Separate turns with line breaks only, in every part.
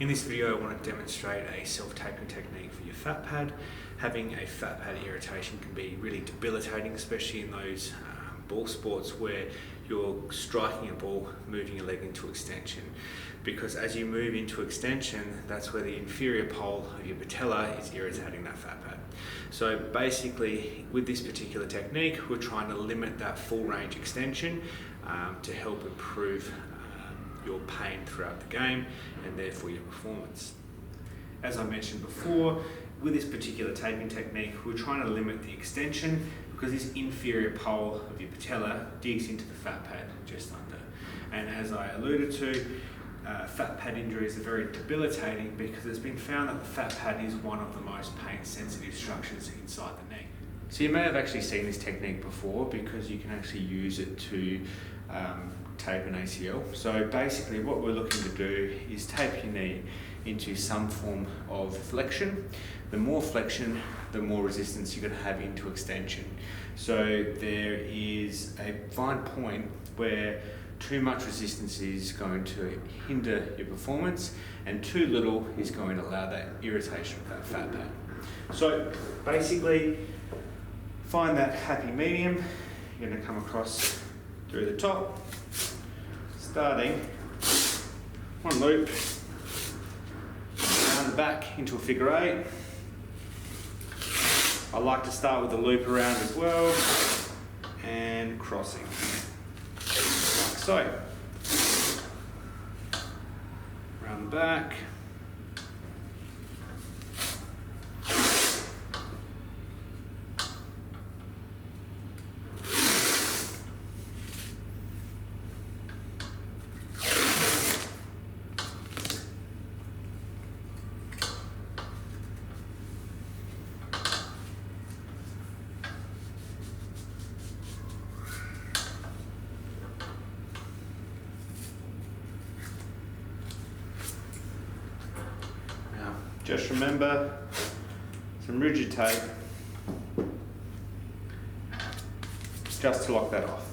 In this video I want to demonstrate a self-taping technique for your fat pad. Having a fat pad irritation can be really debilitating, especially in those ball sports where you're striking a ball, moving your leg into extension. Because as you move into extension, that's where the inferior pole of your patella is irritating that fat pad. So basically, with this particular technique, we're trying to limit that full range extension to help improve your pain throughout the game and therefore your performance. As I mentioned before, with this particular taping technique, we're trying to limit the extension because this inferior pole of your patella digs into the fat pad just under. And as I alluded to, fat pad injuries are very debilitating because it's been found that the fat pad is one of the most pain-sensitive structures inside the knee. So you may have actually seen this technique before because you can actually use it to tape an ACL. So basically what we're looking to do is tape your knee into some form of flexion. The more flexion, the more resistance you're going to have into extension. So there is a fine point where too much resistance is going to hinder your performance and too little is going to allow that irritation of that fat pad. So basically find that happy medium. You're going to come across through the top, starting one loop, around the back into a figure eight. I like to start with the loop around as well, and crossing, like so. Around the back. Just remember, some rigid tape, just to lock that off.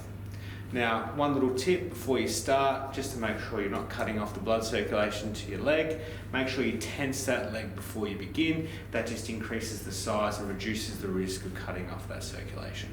Now, one little tip before you start, just to make sure you're not cutting off the blood circulation to your leg, make sure you tense that leg before you begin. That just increases the size and reduces the risk of cutting off that circulation.